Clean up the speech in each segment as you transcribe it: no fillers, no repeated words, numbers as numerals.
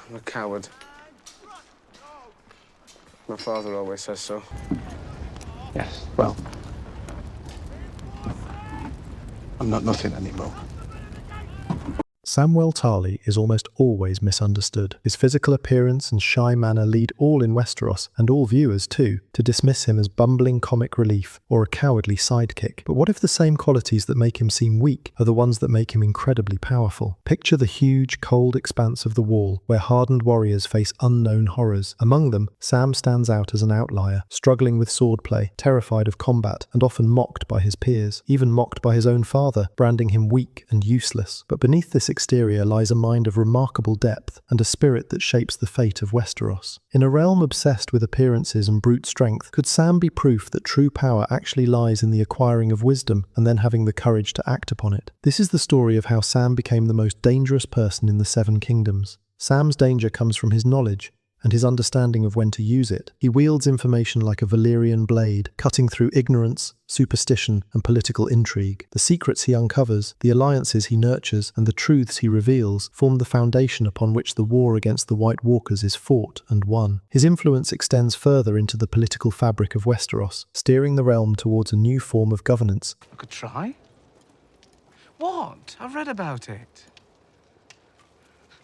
I'm a coward. My father always says so. Yes, well, I'm not nothing anymore. Samwell Tarly is almost always misunderstood. His physical appearance and shy manner lead all in Westeros, and all viewers too, to dismiss him as bumbling comic relief or a cowardly sidekick. But what if the same qualities that make him seem weak are the ones that make him incredibly powerful? Picture the huge, cold expanse of the Wall, where hardened warriors face unknown horrors. Among them, Sam stands out as an outlier, struggling with swordplay, terrified of combat, and often mocked by his peers, even mocked by his own father, branding him weak and useless. But beneath this exterior lies a mind of remarkable depth and a spirit that shapes the fate of Westeros. In a realm obsessed with appearances and brute strength, could Sam be proof that true power actually lies in the acquiring of wisdom and then having the courage to act upon it? This is the story of how Sam became the most dangerous person in the Seven Kingdoms. Sam's danger comes from his knowledge and his understanding of when to use it. He wields information like a Valyrian blade, cutting through ignorance, superstition, and political intrigue. The secrets he uncovers, the alliances he nurtures, and the truths he reveals form the foundation upon which the war against the White Walkers is fought and won. His influence extends further into the political fabric of Westeros, steering the realm towards a new form of governance. I could try. What? I've read about it.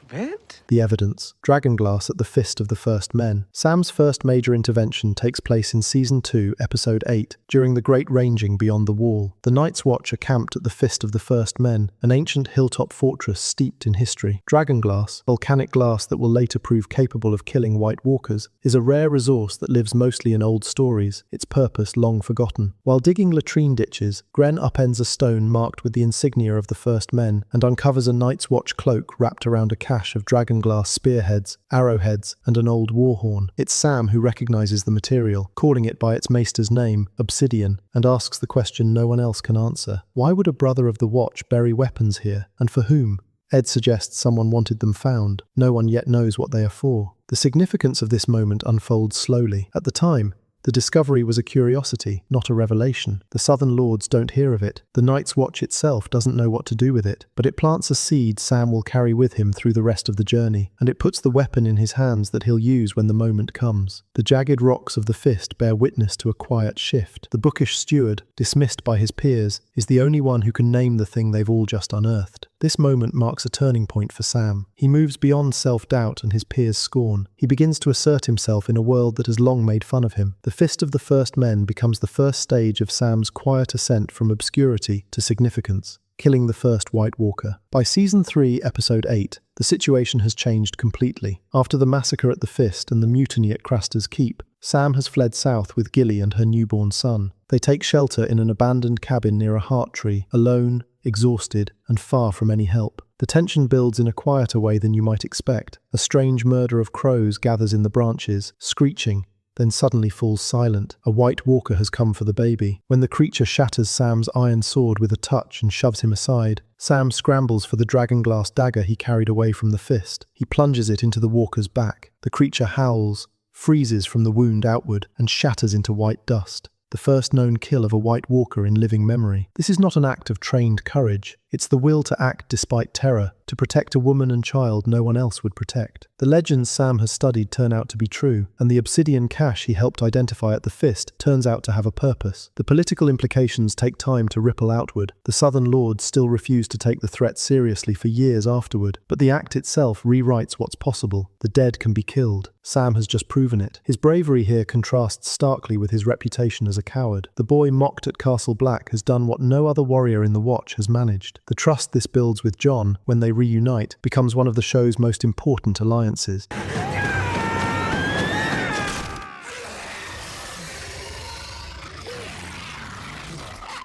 A bit? The evidence. Dragonglass at the Fist of the First Men. Sam's first major intervention takes place in Season 2, Episode 8, during the Great Ranging Beyond the Wall. The Night's Watch are camped at the Fist of the First Men, an ancient hilltop fortress steeped in history. Dragonglass, volcanic glass that will later prove capable of killing White Walkers, is a rare resource that lives mostly in old stories, its purpose long forgotten. While digging latrine ditches, Gren upends a stone marked with the insignia of the First Men and uncovers a Night's Watch cloak wrapped around a cache of dragonglass spearheads, arrowheads, and an old war horn. It's Sam who recognizes the material, calling it by its maester's name, obsidian, and asks the question no one else can answer. Why would a brother of the Watch bury weapons here, and for whom? Ed suggests someone wanted them found. No one yet knows what they are for. The significance of this moment unfolds slowly. At the time, the discovery was a curiosity, not a revelation. The Southern Lords don't hear of it. The Night's Watch itself doesn't know what to do with it, but it plants a seed Sam will carry with him through the rest of the journey, and it puts the weapon in his hands that he'll use when the moment comes. The jagged rocks of the Fist bear witness to a quiet shift. The bookish steward, dismissed by his peers, is the only one who can name the thing they've all just unearthed. This moment marks a turning point for Sam. He moves beyond self-doubt and his peers' scorn. He begins to assert himself in a world that has long made fun of him. The Fist of the First Men becomes the first stage of Sam's quiet ascent from obscurity to significance, killing the first White Walker. By Season 3, Episode 8, the situation has changed completely. After the massacre at the Fist and the mutiny at Craster's Keep, Sam has fled south with Gilly and her newborn son. They take shelter in an abandoned cabin near a heart tree, alone, exhausted, and far from any help. The tension builds in a quieter way than you might expect. A strange murder of crows gathers in the branches, screeching, then suddenly falls silent. A White Walker has come for the baby. When the creature shatters Sam's iron sword with a touch and shoves him aside, Sam scrambles for the dragonglass dagger he carried away from the Fist. He plunges it into the walker's back. The creature howls, freezes from the wound outward, and shatters into white dust. The first known kill of a White Walker in living memory. This is not an act of trained courage. It's the will to act despite terror, to protect a woman and child no one else would protect. The legends Sam has studied turn out to be true, and the obsidian cache he helped identify at the Fist turns out to have a purpose. The political implications take time to ripple outward. The Southern Lords still refuse to take the threat seriously for years afterward, but the act itself rewrites what's possible. The dead can be killed. Sam has just proven it. His bravery here contrasts starkly with his reputation as a coward. The boy mocked at Castle Black has done what no other warrior in the Watch has managed. The trust this builds with Jon, when they reunite, becomes one of the show's most important alliances.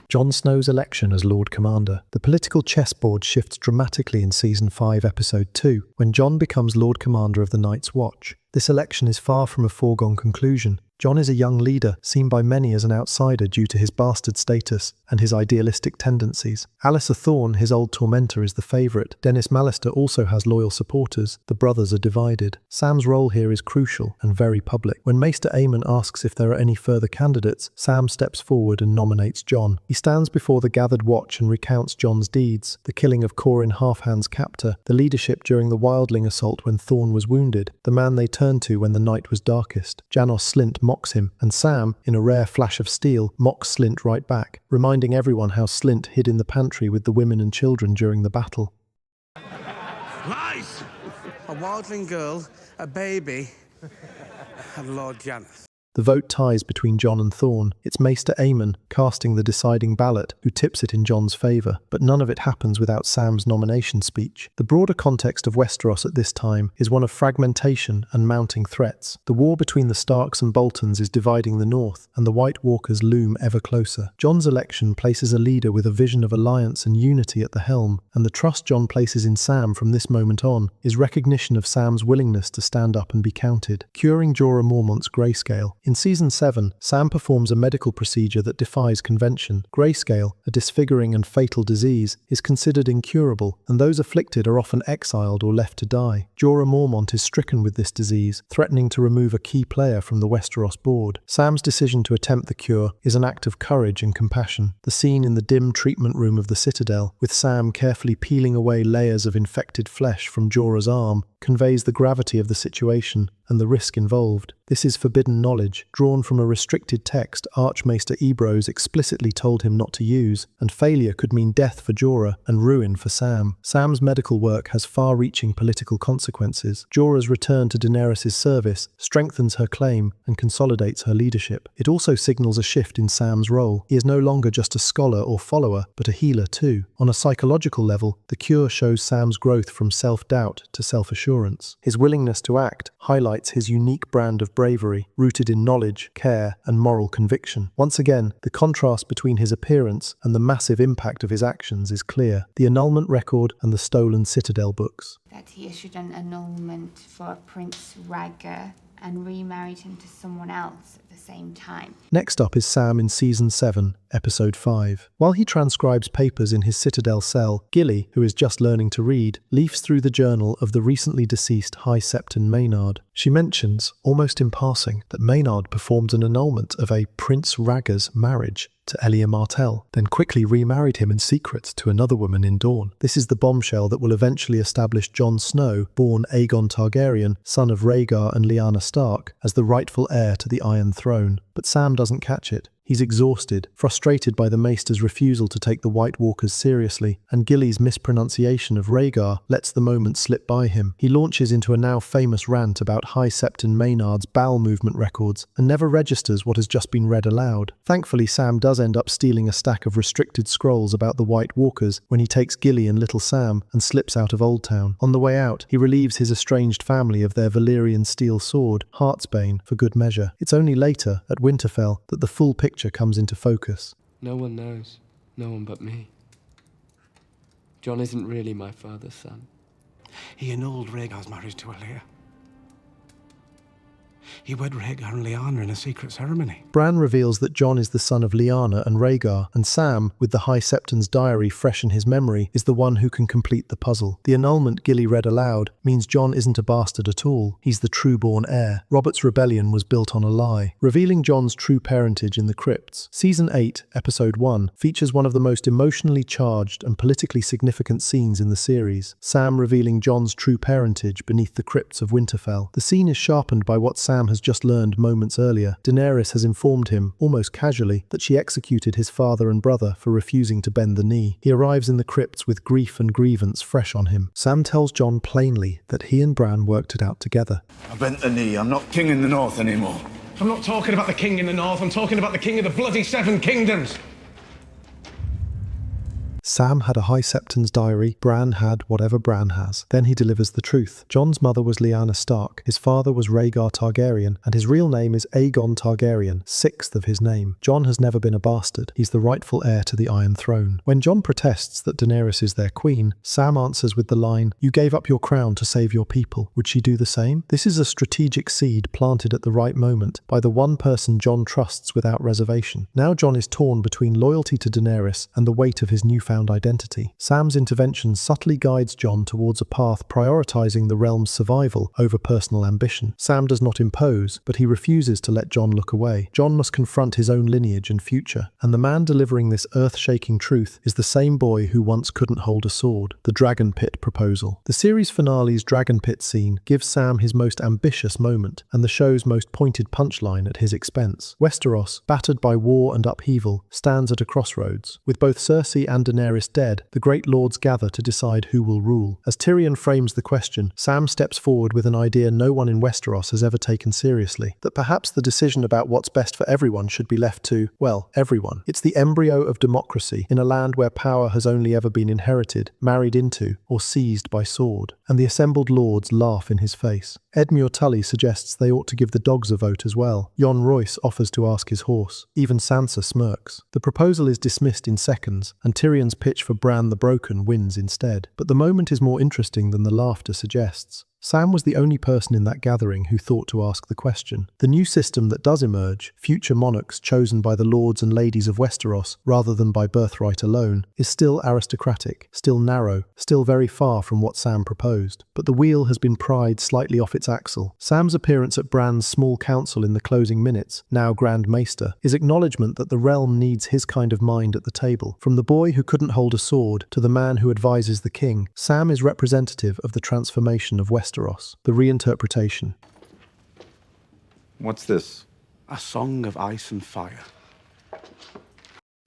Jon Snow's election as Lord Commander. The political chessboard shifts dramatically in Season 5, Episode 2, when Jon becomes Lord Commander of the Night's Watch. This election is far from a foregone conclusion. Jon is a young leader, seen by many as an outsider due to his bastard status and his idealistic tendencies. Alliser Thorne, his old tormentor, is the favourite. Denys Mallister also has loyal supporters. The brothers are divided. Sam's role here is crucial and very public. When Maester Aemon asks if there are any further candidates, Sam steps forward and nominates Jon. He stands before the gathered watch and recounts Jon's deeds: the killing of Corin Halfhand's captor, the leadership during the wildling assault when Thorne was wounded, the man they turned to when the night was darkest. Janos Slynt mocks him, and Sam, in a rare flash of steel, mocks Slynt right back, reminding everyone how Slynt hid in the pantry with the women and children during the battle. Lies! A wildling girl, a baby, and Lord Janos. The vote ties between Jon and Thorne. It's Maester Aemon casting the deciding ballot, who tips it in Jon's favour, but none of it happens without Sam's nomination speech. The broader context of Westeros at this time is one of fragmentation and mounting threats. The war between the Starks and Boltons is dividing the north, and the White Walkers loom ever closer. Jon's election places a leader with a vision of alliance and unity at the helm, and the trust Jon places in Sam from this moment on is recognition of Sam's willingness to stand up and be counted. Curing Jorah Mormont's grayscale. In Season 7, Sam performs a medical procedure that defies convention. Grayscale, a disfiguring and fatal disease, is considered incurable, and those afflicted are often exiled or left to die. Jorah Mormont is stricken with this disease, threatening to remove a key player from the Westeros board. Sam's decision to attempt the cure is an act of courage and compassion. The scene in the dim treatment room of the Citadel, with Sam carefully peeling away layers of infected flesh from Jorah's arm, conveys the gravity of the situation and the risk involved. This is forbidden knowledge, drawn from a restricted text Archmaester Ebrose explicitly told him not to use, and failure could mean death for Jorah and ruin for Sam. Sam's medical work has far-reaching political consequences. Jorah's return to Daenerys' service strengthens her claim and consolidates her leadership. It also signals a shift in Sam's role. He is no longer just a scholar or follower, but a healer too. On a psychological level, the cure shows Sam's growth from self-doubt to self-assurance. His willingness to act highlights his unique brand of bravery, rooted in knowledge, care, and moral conviction. Once again, the contrast between his appearance and the massive impact of his actions is clear. The annulment record and the stolen Citadel books. That he issued an annulment for Prince Rhaegar and remarried him to someone else at the same time. Next up is Sam in Season 7, Episode 5. While he transcribes papers in his Citadel cell, Gilly, who is just learning to read, leafs through the journal of the recently deceased High Septon Maynard. She mentions, almost in passing, that Maynard performed an annulment of a Prince Rhaegar's marriage to Elia Martell, then quickly remarried him in secret to another woman in Dorne. This is the bombshell that will eventually establish Jon Snow, born Aegon Targaryen, son of Rhaegar and Lyanna Stark, as the rightful heir to the Iron Throne. But Sam doesn't catch it. He's exhausted, frustrated by the Maester's refusal to take the White Walkers seriously, and Gilly's mispronunciation of Rhaegar lets the moment slip by him. He launches into a now famous rant about High Septon Maynard's bowel movement records, and never registers what has just been read aloud. Thankfully, Sam does end up stealing a stack of restricted scrolls about the White Walkers when he takes Gilly and little Sam and slips out of Old Town. On the way out, he relieves his estranged family of their Valyrian steel sword, Heartsbane, for good measure. It's only later, at Winterfell, that the full picture comes into focus. No one knows. No one but me. Jon isn't really my father's son. He annulled Rhaegar's marriage to Elia. He wed Rhaegar and Lyanna in a secret ceremony. Bran reveals that Jon is the son of Lyanna and Rhaegar, and Sam, with the High Septon's diary fresh in his memory, is the one who can complete the puzzle. The annulment Gilly read aloud means Jon isn't a bastard at all. He's the true-born heir. Robert's rebellion was built on a lie, revealing Jon's true parentage in the crypts. Season 8, Episode 1, features one of the most emotionally charged and politically significant scenes in the series. Sam revealing Jon's true parentage beneath the crypts of Winterfell. The scene is sharpened by what Sam has just learned moments earlier. Daenerys has informed him, almost casually, that she executed his father and brother for refusing to bend the knee. He arrives in the crypts with grief and grievance fresh on him. Sam tells Jon plainly that he and Bran worked it out together. I bent the knee. I'm not king in the north anymore. I'm not talking about the king in the north. I'm talking about the king of the bloody Seven Kingdoms. Sam had a High Septon's diary, Bran had whatever Bran has. Then he delivers the truth. Jon's mother was Lyanna Stark, his father was Rhaegar Targaryen, and his real name is Aegon Targaryen, sixth of his name. Jon has never been a bastard. He's the rightful heir to the Iron Throne. When Jon protests that Daenerys is their queen, Sam answers with the line, "You gave up your crown to save your people. Would she do the same?" This is a strategic seed planted at the right moment by the one person Jon trusts without reservation. Now Jon is torn between loyalty to Daenerys and the weight of his newfound identity. Sam's intervention subtly guides Jon towards a path prioritizing the realm's survival over personal ambition. Sam does not impose, but he refuses to let Jon look away. Jon must confront his own lineage and future, and the man delivering this earth-shaking truth is the same boy who once couldn't hold a sword. The Dragon Pit proposal. The series finale's Dragon Pit scene gives Sam his most ambitious moment, and the show's most pointed punchline at his expense. Westeros, battered by war and upheaval, stands at a crossroads. With both Cersei and Daenerys dead, the great lords gather to decide who will rule. As Tyrion frames the question, Sam steps forward with an idea no one in Westeros has ever taken seriously, that perhaps the decision about what's best for everyone should be left to, well, everyone. It's the embryo of democracy in a land where power has only ever been inherited, married into, or seized by sword. And the assembled lords laugh in his face. Edmure Tully suggests they ought to give the dogs a vote as well. Jon Royce offers to ask his horse. Even Sansa smirks. The proposal is dismissed in seconds, and Tyrion's pitch for Bran the Broken wins instead. But the moment is more interesting than the laughter suggests. Sam was the only person in that gathering who thought to ask the question. The new system that does emerge, future monarchs chosen by the lords and ladies of Westeros rather than by birthright alone, is still aristocratic, still narrow, still very far from what Sam proposed. But the wheel has been pried slightly off its axle. Sam's appearance at Bran's small council in the closing minutes, now Grand Maester, is acknowledgement that the realm needs his kind of mind at the table. From the boy who couldn't hold a sword to the man who advises the king, Sam is representative of the transformation of Westeros. The reinterpretation. What's this? A song of ice and fire.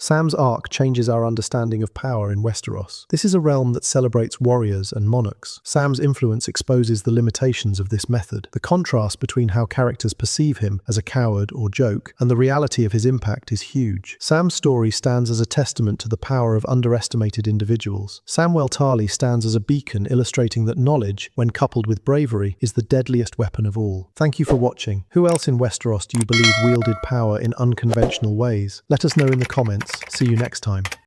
Sam's arc changes our understanding of power in Westeros. This is a realm that celebrates warriors and monarchs. Sam's influence exposes the limitations of this method, the contrast between how characters perceive him as a coward or joke, and the reality of his impact is huge. Sam's story stands as a testament to the power of underestimated individuals. Samwell Tarly stands as a beacon illustrating that knowledge, when coupled with bravery, is the deadliest weapon of all. Thank you for watching. Who else in Westeros do you believe wielded power in unconventional ways? Let us know in the comments. See you next time.